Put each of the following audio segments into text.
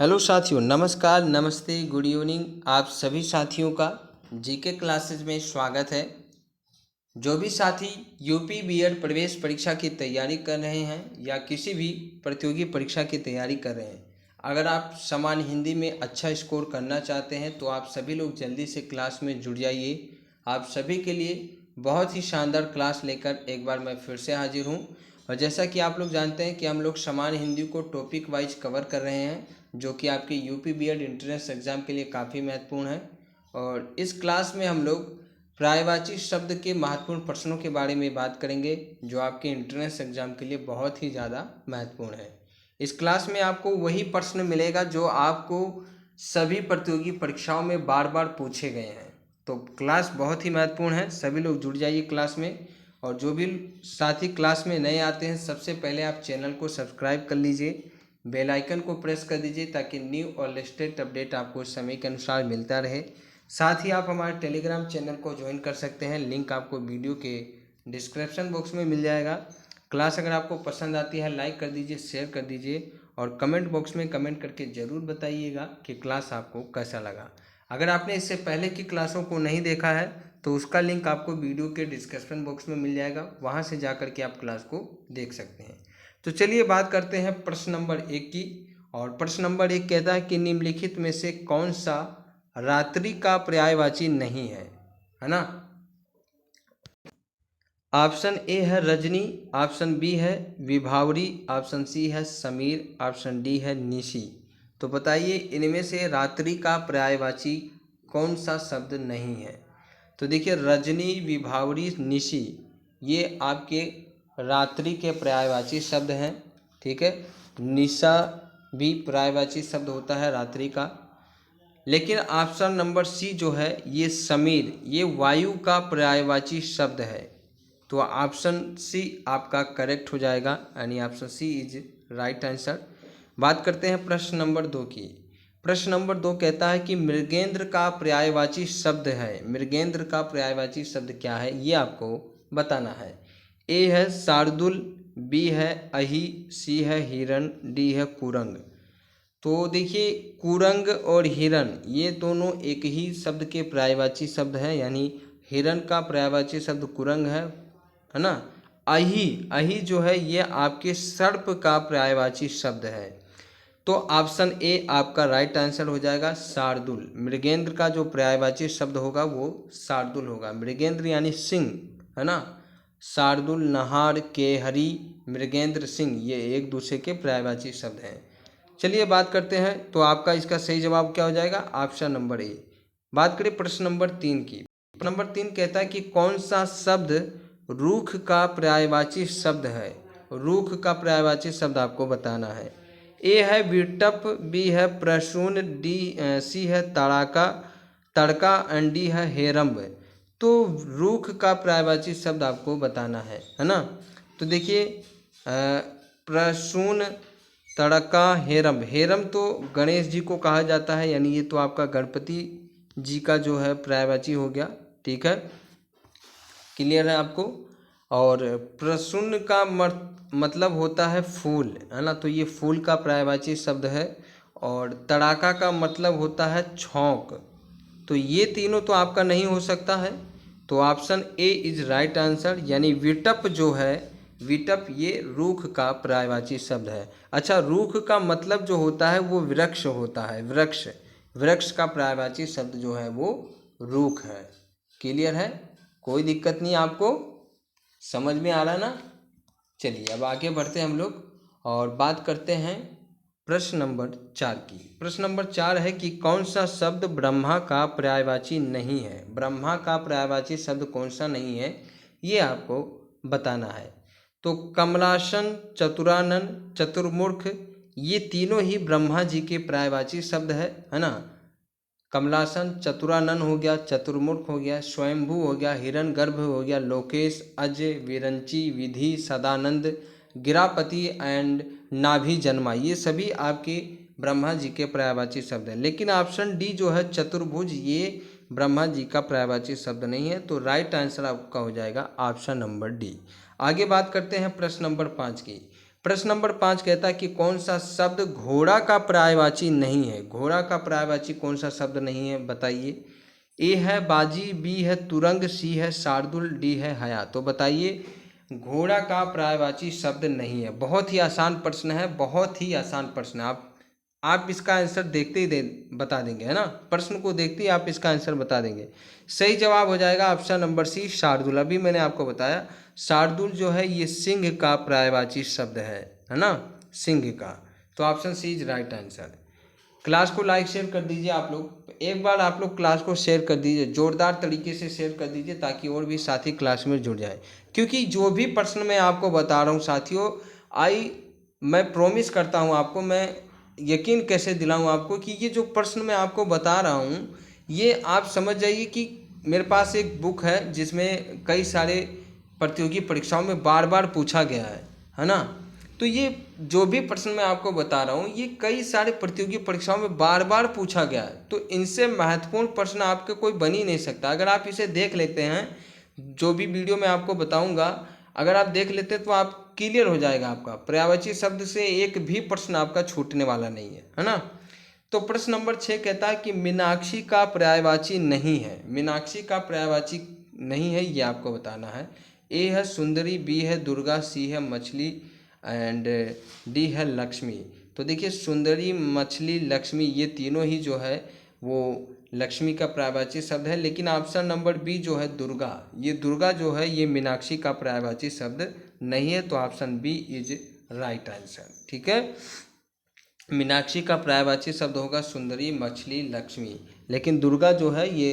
Hello साथियों, नमस्कार, नमस्ते, गुड इवनिंग। आप सभी साथियों का जीके क्लासेस में स्वागत है। जो भी साथी यूपी बीएड प्रवेश परीक्षा की तैयारी कर रहे हैं या किसी भी प्रतियोगी परीक्षा की तैयारी कर रहे हैं, अगर आप सामान्य हिंदी में अच्छा स्कोर करना चाहते हैं तो आप सभी लोग जल्दी से क्लास में जुड़ जाइए। आप सभी के लिए बहुत ही शानदार क्लास लेकर एक बार मैं फिर से हाजिर हूँ। और जैसा कि आप लोग जानते हैं कि हम लोग सामान्य हिंदी को टॉपिक वाइज कवर कर रहे हैं, जो कि आपके यूपी बीएड एंट्रेंस एग्ज़ाम के लिए काफ़ी महत्वपूर्ण है। और इस क्लास में हम लोग पर्यायवाची शब्द के महत्वपूर्ण प्रश्नों के बारे में बात करेंगे, जो आपके एंट्रेंस एग्ज़ाम के लिए बहुत ही ज़्यादा महत्वपूर्ण है। इस क्लास में आपको वही प्रश्न मिलेगा जो आपको सभी प्रतियोगी परीक्षाओं में बार बार पूछे गए हैं। तो क्लास बहुत ही महत्वपूर्ण है, सभी लोग जुड़ जाइए क्लास में। और जो भी साथी क्लास में नए आते हैं, सबसे पहले आप चैनल को सब्सक्राइब कर लीजिए, बेल आइकन को प्रेस कर दीजिए ताकि न्यू और लेटेस्ट अपडेट आपको समय के अनुसार मिलता रहे। साथ ही आप हमारे टेलीग्राम चैनल को ज्वाइन कर सकते हैं, लिंक आपको वीडियो के डिस्क्रिप्शन बॉक्स में मिल जाएगा। क्लास अगर आपको पसंद आती है लाइक कर दीजिए, शेयर कर दीजिए और कमेंट बॉक्स में कमेंट करके ज़रूर बताइएगा कि क्लास आपको कैसा लगा। अगर आपने इससे पहले की क्लासों को नहीं देखा है तो उसका लिंक आपको वीडियो के डिस्क्रिप्शन बॉक्स में मिल जाएगा, वहाँ से जा कर के आप क्लास को देख सकते हैं। तो चलिए बात करते हैं प्रश्न नंबर 1 की। और प्रश्न नंबर 1 कहता है कि निम्नलिखित में से कौन सा रात्रि का पर्यायवाची नहीं है ना। ऑप्शन ए है रजनी, ऑप्शन बी है विभावरी, ऑप्शन सी है समीर, ऑप्शन डी है निशी। तो बताइए इनमें से रात्रि का पर्यायवाची कौन सा शब्द नहीं है। तो देखिए रजनी, विभावरी, निशी ये आपके रात्रि के पर्यायवाची शब्द हैं, ठीक है। निशा भी पर्यायवाची शब्द होता है रात्रि का। लेकिन ऑप्शन नंबर सी जो है ये समीर, ये वायु का पर्यायवाची शब्द है। तो ऑप्शन सी आपका करेक्ट हो जाएगा, यानी option C is right answer. बात करते हैं प्रश्न नंबर 2 की। प्रश्न नंबर 2 कहता है कि मृगेंद्र का पर्यायवाची शब्द है। मृगेंद्र का पर्यायवाची शब्द क्या है ये आपको बताना है। ए है शार्दुल, बी है अहि, सी है हिरण, डी है कुरंग। तो देखिए कुरंग और हिरण ये दोनों एक ही शब्द के पर्यायवाची शब्द हैं, यानी हिरण का पर्यायवाची शब्द कुरंग है ना। अहि, अहि जो है ये आपके सर्प का पर्यायवाची शब्द है। तो ऑप्शन ए आपका राइट आंसर हो जाएगा शार्दुल। मृगेंद्र का जो पर्यायवाची शब्द होगा वो शार्दुल होगा। मृगेंद्र यानी सिंह, है ना। शार्दुल, नहार, केहरी, मृगेंद्र, सिंह ये एक दूसरे के पर्यायवाची शब्द हैं। चलिए बात करते हैं, तो आपका इसका सही जवाब क्या हो जाएगा, ऑप्शन नंबर ए। बात करें प्रश्न नंबर 3 की। प्रश्न नंबर 3 कहता है कि कौन सा शब्द रूख का पर्यायवाची शब्द है। रूख का पर्यायवाची शब्द आपको बताना है। ए है विटप, बी है प्रसून, सी है तड़ाका, तड़का एंड डी है हेरम्ब। तो रूख का पर्यायवाची शब्द आपको बताना है ना। तो देखिए प्रसून, तड़का, हेरम। हेरम तो गणेश जी को कहा जाता है, यानी ये तो आपका गणपति जी का जो है पर्यायवाची हो गया, ठीक है। क्लियर है आपको। और प्रसून का मतलब होता है फूल, है ना। तो ये फूल का पर्यायवाची शब्द है। और तड़ाका का मतलब होता है छौंक। तो ये तीनों तो आपका नहीं हो सकता है। तो option A is right answer, यानी विटप जो है, विटप ये रूख का पर्यायवाची शब्द है। अच्छा, रूख का मतलब जो होता है वो वृक्ष होता है, वृक्ष। वृक्ष का पर्यायवाची शब्द जो है वो रूख है। क्लियर है, कोई दिक्कत नहीं, आपको समझ में आ रहा ना। चलिए अब आगे बढ़ते हैं हम लोग और बात करते हैं प्रश्न नंबर 4 की। प्रश्न नंबर 4 है कि कौन सा शब्द ब्रह्मा का पर्यायवाची नहीं है। ब्रह्मा का पर्यायवाची शब्द कौन सा नहीं है ये आपको बताना है। तो कमलासन, चतुरानन, चतुर्मुख ये तीनों ही ब्रह्मा जी के पर्यायवाची शब्द है ना। कमलासन, चतुरानन हो गया, चतुर्मुख हो गया, स्वयंभू हो गया, हिरण्यगर्भ हो गया, लोकेश, अजय, विरंची, विधि, सदानंद, गिरापति एंड नाभि जन्मा ये सभी आपके ब्रह्मा जी के पर्यायवाची शब्द हैं। लेकिन ऑप्शन डी जो है चतुर्भुज ये ब्रह्मा जी का पर्यायवाची शब्द नहीं है। तो राइट आंसर आपका हो जाएगा ऑप्शन नंबर डी। आगे बात करते हैं प्रश्न नंबर 5 की। प्रश्न नंबर 5 कहता है कि कौन सा शब्द घोड़ा का पर्यायवाची नहीं है। घोड़ा का पर्यायवाची कौन सा शब्द नहीं है बताइए। ए है बाजी, बी है तुरंग, सी है शार्दुल, डी है हया। तो बताइए घोड़ा का पर्यायवाची शब्द नहीं है। बहुत ही आसान प्रश्न है, बहुत ही आसान प्रश्न है। आप इसका आंसर देखते ही बता देंगे, है ना। प्रश्न को देखते ही आप इसका आंसर बता देंगे। सही जवाब हो जाएगा ऑप्शन नंबर सी शार्दुल। अभी मैंने आपको बताया शार्दुल जो है ये सिंह का पर्यायवाची शब्द है ना, सिंह का। तो option C is right answer. Class को लाइक शेयर कर दीजिए आप लोग, एक बार आप लोग क्लास को शेयर कर दीजिए, जोरदार तरीके से शेयर कर दीजिए ताकि और भी साथी क्लास में जुड़ जाए। क्योंकि जो भी प्रश्न मैं आपको बता रहा हूँ साथियों, मैं प्रॉमिस करता हूँ आपको, मैं यकीन कैसे दिलाऊँ आपको कि ये जो प्रश्न मैं आपको बता रहा हूँ ये आप समझ जाइए कि मेरे पास एक बुक है जिसमें कई सारे प्रतियोगी परीक्षाओं में बार बार पूछा गया है ना। तो ये जो भी प्रश्न मैं आपको बता रहा हूँ ये कई सारे प्रतियोगी परीक्षाओं में बार बार पूछा गया है। तो इनसे महत्वपूर्ण प्रश्न आपके कोई बन ही नहीं सकता। अगर आप इसे देख लेते हैं, जो भी वीडियो मैं आपको बताऊंगा अगर आप देख लेते हैं तो आप क्लियर हो जाएगा आपका। पर्यायवाची शब्द से एक भी प्रश्न आपका छूटने वाला नहीं है ना। तो प्रश्न नंबर 6 कहता है कि मीनाक्षी का पर्यायवाची नहीं है। मीनाक्षी का पर्यायवाची नहीं है ये आपको बताना है। ए है सुंदरी, बी है दुर्गा, सी है मछली एंड डी है लक्ष्मी। तो देखिए सुंदरी, मछली, लक्ष्मी ये तीनों ही जो है वो लक्ष्मी का पर्यायवाची शब्द है। लेकिन ऑप्शन नंबर बी जो है दुर्गा, ये दुर्गा जो है ये मीनाक्षी का पर्यायवाची शब्द नहीं है। तो option B is right answer. ठीक है, मीनाक्षी का पर्यायवाची शब्द होगा सुंदरी, मछली, लक्ष्मी। लेकिन दुर्गा जो है ये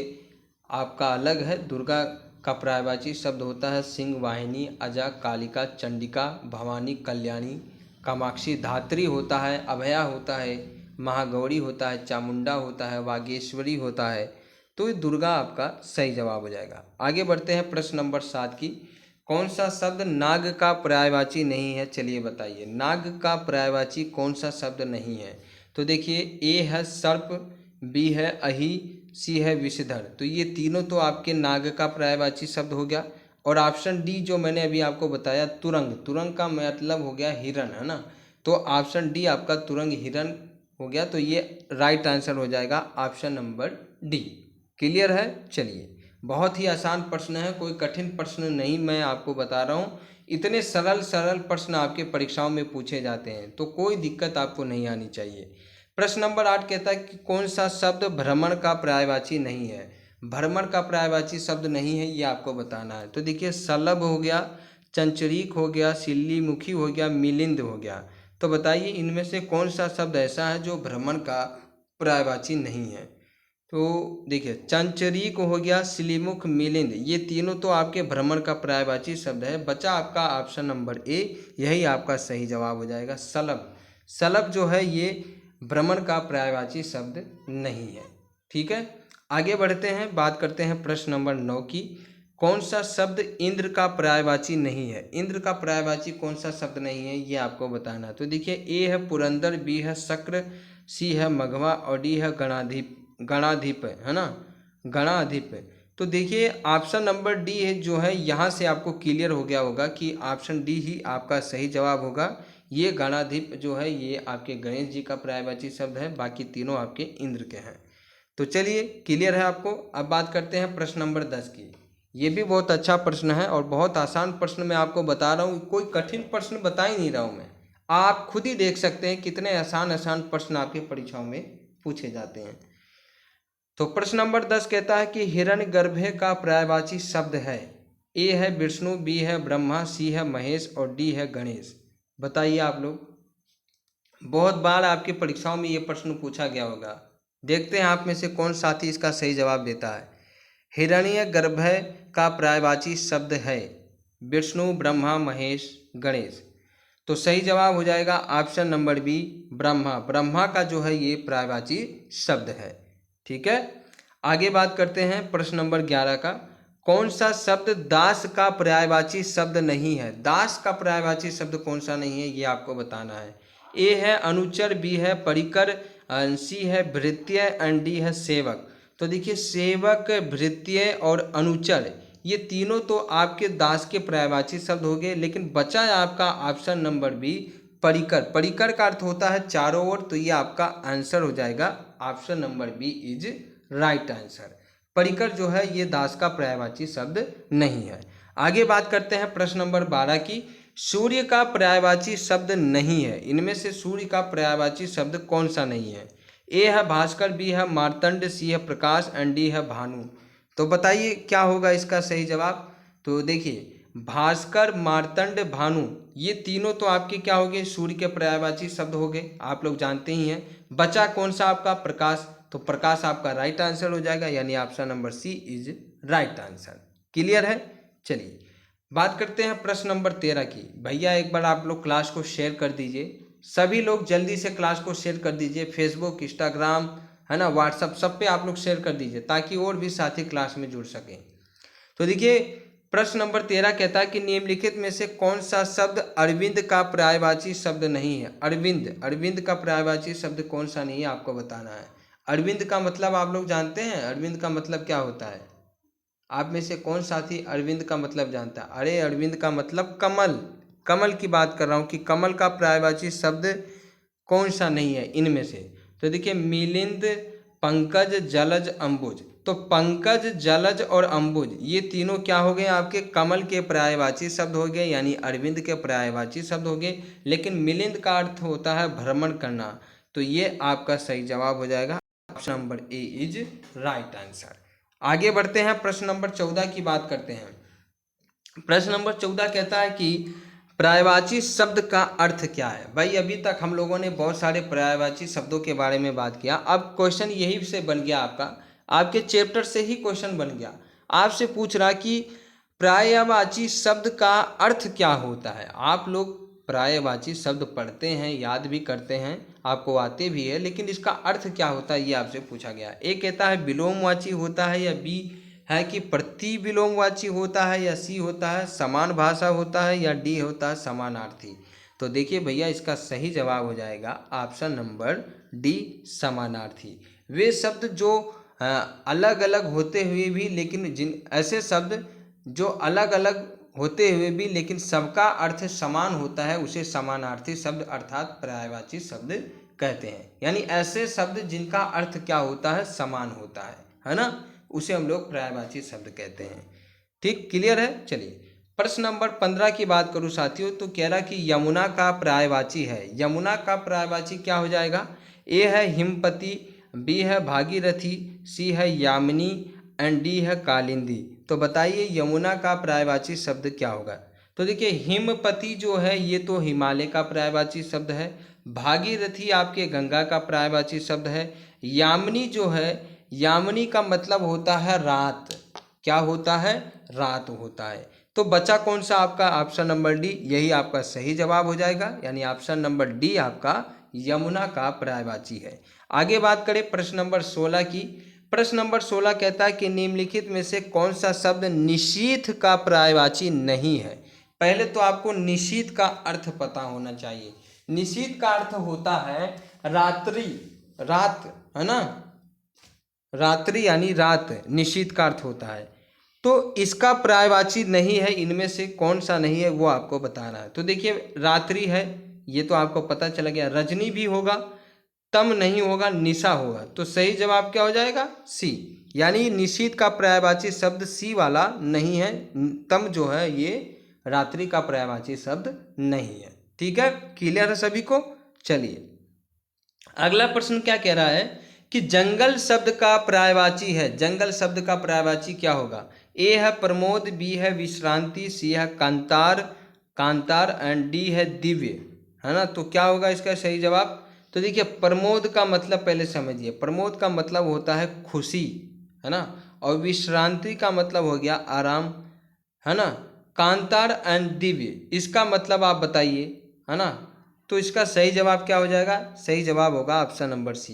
आपका अलग है। दुर्गा का पर्यायवाची शब्द होता है सिंह, वाहिनी, अजा, कालिका, चंडिका, भवानी, कल्याणी, कामाक्षी, धात्री होता है, अभया होता है, महागौरी होता है, चामुंडा होता है, वागेश्वरी होता है। तो ये दुर्गा आपका सही जवाब हो जाएगा। आगे बढ़ते हैं प्रश्न नंबर 7 की। कौन सा शब्द नाग का पर्यायवाची नहीं है, चलिए बताइए। नाग का पर्यायवाची कौन सा शब्द नहीं है। तो देखिए ए है सर्प, बी है अहि, सी है विषधर। तो ये तीनों तो आपके नाग का पर्यायवाची शब्द हो गया। और ऑप्शन डी जो मैंने अभी आपको बताया तुरंग, तुरंग का मतलब हो गया हिरण, है ना। तो ऑप्शन डी आपका तुरंग हिरण हो गया। तो ये राइट आंसर हो जाएगा ऑप्शन नंबर डी। क्लियर है। चलिए बहुत ही आसान प्रश्न है, कोई कठिन प्रश्न नहीं मैं आपको बता रहा हूँ। इतने सरल सरल प्रश्न आपके परीक्षाओं में पूछे जाते हैं तो कोई दिक्कत आपको नहीं आनी चाहिए। प्रश्न नंबर 8 कहता है कि कौन सा शब्द भ्रमण का पर्यायवाची नहीं है। भ्रमण का पर्यायवाची शब्द नहीं है ये आपको बताना है। तो देखिए शलभ हो गया, चंचरीक हो गया, सिल्लीमुखी हो गया, मिलिंद हो गया। तो बताइए इनमें से कौन सा शब्द ऐसा है जो भ्रमण का पर्यायवाची नहीं है। तो देखिए चंचरीक हो गया, सिलीमुख, मिलिंद ये तीनों तो आपके भ्रमण का पर्यायवाची शब्द है। बचा आपका ऑप्शन नंबर ए, यही आपका सही जवाब हो जाएगा शलभ। शलभ जो है ये भ्रमण का पर्यायवाची शब्द नहीं है। ठीक है, आगे बढ़ते हैं, बात करते हैं प्रश्न नंबर 9 की। कौन सा शब्द इंद्र का पर्यायवाची नहीं है। इंद्र का पर्यायवाची कौन सा शब्द नहीं है ये आपको बताना है। तो देखिए ए है पुरंदर, बी है शक्र, सी है मघवा और डी है गणाधिप, गणाधिप है ना, गणाधिप। तो देखिए ऑप्शन नंबर डी है जो है यहाँ से आपको क्लियर हो गया होगा कि ऑप्शन डी ही आपका सही जवाब होगा। ये गणाधिप जो है ये आपके गणेश जी का पर्यायवाची शब्द है, बाकी तीनों आपके इंद्र के हैं। तो चलिए क्लियर है आपको। अब बात करते हैं प्रश्न नंबर 10 की। ये भी बहुत अच्छा प्रश्न है और बहुत आसान प्रश्न मैं आपको बता रहा हूँ, कोई कठिन प्रश्न बता ही नहीं रहा हूँ मैं। आप खुद ही देख सकते हैं कितने आसान आसान प्रश्न आपके परीक्षाओं में पूछे जाते हैं। तो प्रश्न नंबर 10 कहता है कि हिरण्यगर्भ का पर्यायवाची शब्द है। ए है विष्णु, बी है ब्रह्मा, सी है महेश और डी है गणेश। बताइए आप लोग, बहुत बार आपकी परीक्षाओं में ये प्रश्न पूछा गया होगा। देखते हैं आप में से कौन साथी इसका सही जवाब देता है। हिरण्यगर्भ का पर्यायवाची शब्द है विष्णु, ब्रह्मा, महेश, गणेश। तो सही जवाब हो जाएगा option number B Brahma. Brahma का जो है ये पर्यायवाची शब्द है। ठीक है, आगे बात करते हैं प्रश्न नंबर 11 का। कौन सा शब्द दास का पर्यायवाची शब्द नहीं है। दास का पर्यायवाची शब्द कौन सा नहीं है ये आपको बताना है। ए है अनुचर, बी है परिकर, सी है भृत्य एंड डी है सेवक। तो देखिए सेवक, भृत्य और अनुचर ये तीनों तो आपके दास के पर्यायवाची शब्द हो गए। लेकिन बचा है आपका ऑप्शन नंबर बी परिकर। परिकर का अर्थ होता है चारों ओर, तो ये आपका आंसर हो जाएगा option number B is right answer. परिकर जो है ये दास का पर्यायवाची शब्द नहीं है। आगे बात करते हैं प्रश्न नंबर 12 की। सूर्य का पर्यायवाची शब्द नहीं है, इनमें से सूर्य का पर्यायवाची शब्द कौन सा नहीं है? ए है भास्कर, बी है मार्तंड, सी है प्रकाश एंड डी है भानु। तो बताइए क्या होगा इसका सही जवाब। तो देखिए भास्कर, मार्तंड, भानु ये तीनों तो आपके क्या हो गए, सूर्य के पर्यायवाची शब्द हो गए, आप लोग जानते ही हैं। बचा कौन सा आपका, प्रकाश। तो प्रकाश आपका राइट आंसर हो जाएगा, यानी option number C is right answer. Clear है। चलिए बात करते हैं प्रश्न नंबर 13 की। भैया एक बार आप लोग क्लास को शेयर कर दीजिए, सभी लोग जल्दी से क्लास को शेयर कर दीजिए, फेसबुक, इंस्टाग्राम, है ना, व्हाट्सअप, सब पे आप लोग शेयर कर दीजिए ताकि और भी साथी क्लास में जुड़ सकें। तो देखिए प्रश्न नंबर 13 कहता है कि निम्नलिखित में से कौन सा शब्द अरविंद का पर्यायवाची शब्द नहीं है। अरविंद, अरविंद का पर्यायवाची शब्द कौन सा नहीं है आपको बताना है। अरविंद का मतलब आप लोग जानते हैं, अरविंद का मतलब क्या होता है? आप में से कौन साथी अरविंद का मतलब जानता है? अरे अरविंद का मतलब कमल, कमल की बात कर रहा हूँ कि कमल का पर्यायवाची शब्द कौन सा नहीं है इनमें से। तो देखिए मिलिंद, पंकज, जलज, अंबुज। तो पंकज, जलज और अंबुज ये तीनों क्या हो गए आपके कमल के पर्यायवाची शब्द हो गए, यानी अरविंद के पर्यायवाची शब्द हो गए। लेकिन मिलिंद का अर्थ होता है भ्रमण करना, तो ये आपका सही जवाब हो जाएगा, option number A is right answer. आगे बढ़ते हैं, प्रश्न नंबर 14 की बात करते हैं। प्रश्न नंबर 14 कहता है कि पर्यायवाची शब्द का अर्थ क्या है। भाई अभी तक हम लोगों ने बहुत सारे पर्यायवाची शब्दों के बारे में बात किया, अब क्वेश्चन यही से बन गया आपका, आपके चैप्टर से ही क्वेश्चन बन गया। आपसे पूछ रहा कि पर्यायवाची शब्द का अर्थ क्या होता है। आप लोग पर्यायवाची शब्द पढ़ते हैं, याद भी करते हैं, आपको आते भी है, लेकिन इसका अर्थ क्या होता है ये आपसे पूछा गया। ए कहता है विलोमवाची होता है, या बी है कि प्रतिविलोमवाची होता है, या सी होता है समान भाषा होता है, या डी होता है समानार्थी। तो देखिए भैया इसका सही जवाब हो जाएगा ऑप्शन नंबर डी समानार्थी। वे शब्द जो अलग अलग होते हुए भी, लेकिन जिन ऐसे शब्द जो अलग अलग होते हुए भी लेकिन सबका अर्थ समान होता है उसे समानार्थी शब्द अर्थात पर्यायवाची शब्द कहते हैं। यानी ऐसे शब्द जिनका अर्थ क्या होता है, समान होता है ना, उसे हम लोग पर्यायवाची शब्द कहते हैं। ठीक, क्लियर है। चलिए प्रश्न नंबर 15 की बात करूं साथियों, तो कह रहा कि यमुना का पर्यायवाची है। यमुना का पर्यायवाची क्या हो जाएगा? ए है हिमपति, बी है भागीरथी, सी है यामिनी एंड डी है कालिंदी। तो बताइए यमुना का पर्यायवाची शब्द क्या होगा। तो देखिए हिमपति जो है ये तो हिमालय का पर्यायवाची शब्द है, भागीरथी आपके गंगा का पर्यायवाची शब्द है, यामिनी जो है, यामिनी का मतलब होता है रात। क्या होता है? रात होता है। तो बचा कौन सा आपका? ऑप्शन नंबर डी, यही आपका सही जवाब हो जाएगा, यानी ऑप्शन नंबर डी आपका यमुना का पर्यायवाची है। आगे बात करें प्रश्न नंबर 16 की। प्रश्न नंबर 16 कहता है कि निम्नलिखित में से कौन सा शब्द निशीथ का पर्यायवाची नहीं है। पहले तो आपको निशीथ का अर्थ पता होना चाहिए। निशीथ का अर्थ होता है रात्रि, रात, है ना, रात्रि यानी रात, निशीथ का अर्थ होता है। तो इसका पर्यायवाची नहीं है, इनमें से कौन सा नहीं है वो आपको बताना है। तो देखिए रात्रि है, ये तो आपको पता चला गया। रजनी भी होगा, तम नहीं होगा, निशा होगा। तो सही जवाब क्या हो जाएगा? सी, यानी निशीथ का पर्यायवाची शब्द सी वाला नहीं है। तम जो है ये रात्रि का पर्यायवाची शब्द नहीं है। ठीक है, क्लियर है सभी को। चलिए अगला प्रश्न क्या कह रहा है कि जंगल शब्द का पर्यायवाची है। जंगल शब्द का पर्यायवाची क्या होगा? ए है प्रमोद, बी है विश्रांति, सी है कांतार, कांतार एंड डी है दिव्य, है ना। तो क्या होगा इसका सही जवाब? तो देखिए प्रमोद का मतलब पहले समझिए, प्रमोद का मतलब होता है खुशी, है ना, और विश्रांति का मतलब हो गया आराम, है ना। कांतार एंड दिव्य इसका मतलब आप बताइए, है ना। तो इसका सही जवाब क्या हो जाएगा? सही जवाब होगा ऑप्शन नंबर सी।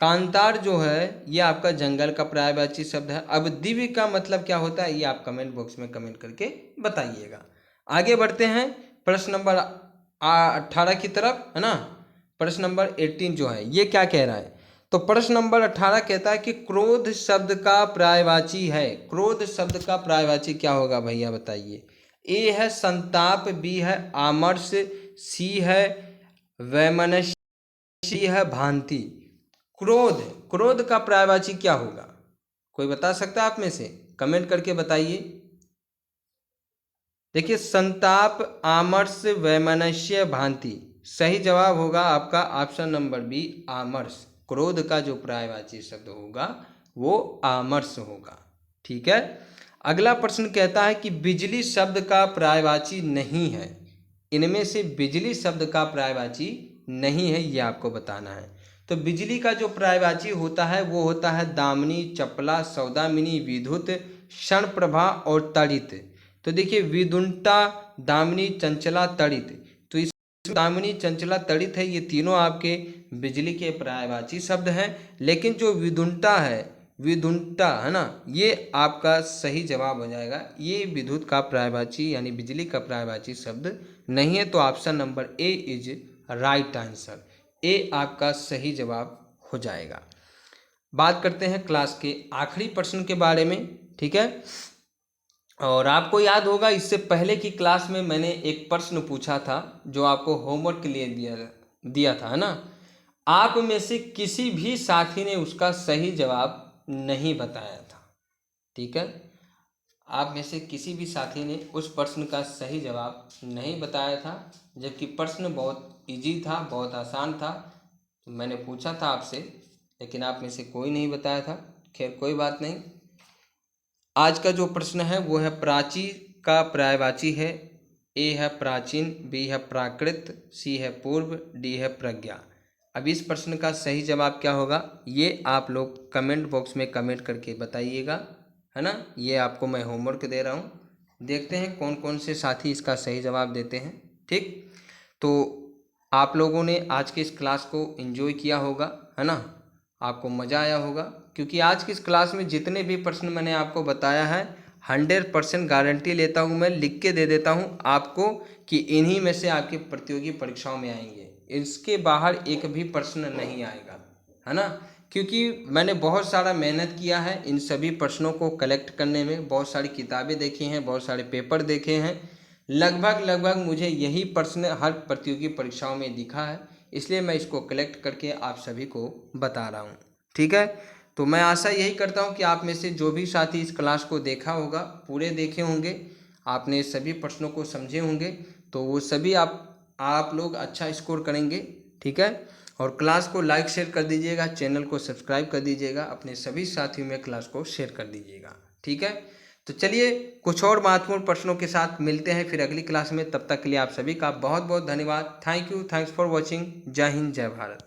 कांतार जो है ये आपका जंगल का पर्यायवाची शब्द है। अब दिव्य का मतलब क्या होता है ये आप कमेंट बॉक्स में कमेंट करके बताइएगा। आगे बढ़ते हैं प्रश्न नंबर 18 की तरफ, है ना। प्रश्न नंबर 18 जो है ये क्या कह रहा है? तो प्रश्न नंबर 18 कहता है कि क्रोध शब्द का पर्यायवाची है। क्रोध शब्द का पर्यायवाची क्या होगा भैया बताइए? ए है संताप, बी है आमर्ष, सी है वैमनस्य, डी है भांति। क्रोध, क्रोध का पर्यायवाची क्या होगा? कोई बता सकता है आप में से? कमेंट करके बताइए। देखिए, संताप, आमर्ष, वैमनस्य, भांति। सही जवाब होगा आपका ऑप्शन नंबर बी, आमर्ष। क्रोध का जो पर्यायवाची शब्द होगा वो आमर्ष होगा। ठीक है। अगला प्रश्न कहता है कि बिजली शब्द का पर्यायवाची नहीं है। इनमें से बिजली शब्द का पर्यायवाची नहीं है, ये आपको बताना है। तो बिजली का जो पर्यायवाची होता है वो होता है दामिनी, चपला, सौदामिनी, विद्युत, क्षण प्रभा और तड़ित। तो देखिए, विदुंटा, दामिनी, चंचला, तड़ित। तो इस दामिनी, चंचला, तड़ित है, ये तीनों आपके बिजली के पर्यायवाची शब्द हैं। लेकिन जो विदुंटा है, विदुंटा है ना, ये आपका सही जवाब हो जाएगा। ये विद्युत का पर्यायवाची यानी बिजली का पर्यायवाची शब्द नहीं है। तो option number A is right answer. A आपका सही जवाब हो जाएगा। बात करते हैं क्लास के आखिरी प्रश्न के बारे में। ठीक है। और आपको याद होगा, इससे पहले की क्लास में मैंने एक प्रश्न पूछा था जो आपको होमवर्क के लिए दिया था, है ना। आप में से किसी भी साथी ने उसका सही जवाब नहीं बताया था। ठीक है। आप में से किसी भी साथी ने उस प्रश्न का सही जवाब नहीं बताया था, जबकि प्रश्न बहुत इजी था, बहुत आसान था। तो मैंने पूछा था आपसे, लेकिन आप में से कोई नहीं बताया था। खैर, कोई बात नहीं। आज का जो प्रश्न है वो है प्राची का पर्यायवाची है। ए है प्राचीन, बी है प्राकृत, सी है पूर्व, डी है प्रज्ञा। अब इस प्रश्न का सही जवाब क्या होगा ये आप लोग कमेंट बॉक्स में कमेंट करके बताइएगा, है ना। ये आपको मैं होमवर्क दे रहा हूँ। देखते हैं कौन कौन से साथी इसका सही जवाब देते हैं। ठीक। तो आप लोगों ने आज की इस क्लास को एंजॉय किया होगा, है ना। आपको मज़ा आया होगा, क्योंकि आज की इस क्लास में जितने भी प्रश्न मैंने आपको बताया है 100% गारंटी लेता हूँ, मैं लिख के दे देता हूँ आपको कि इन्हीं में से आपकी प्रतियोगी परीक्षाओं में आएंगे। इसके बाहर एक भी प्रश्न नहीं आएगा, है ना। क्योंकि मैंने बहुत सारा मेहनत किया है इन सभी प्रश्नों को कलेक्ट करने में, बहुत सारी किताबें देखी हैं, बहुत सारे पेपर देखे हैं। लगभग मुझे यही प्रश्न हर प्रतियोगी परीक्षाओं में दिखा है, इसलिए मैं इसको कलेक्ट करके आप सभी को बता रहा हूँ। ठीक है। तो मैं आशा यही करता हूँ कि आप में से जो भी साथी इस क्लास को देखा होगा, पूरे देखे होंगे, आपने सभी प्रश्नों को समझे होंगे, तो वो सभी आप लोग अच्छा स्कोर करेंगे। ठीक है। और क्लास को लाइक शेयर कर दीजिएगा, चैनल को सब्सक्राइब कर दीजिएगा, अपने सभी साथियों में क्लास को शेयर कर दीजिएगा। ठीक है। तो चलिए कुछ और महत्वपूर्ण प्रश्नों के साथ मिलते हैं फिर अगली क्लास में। तब तक के लिए आप सभी का बहुत बहुत धन्यवाद। Thank you, thanks for watching. जय हिंद, जय भारत।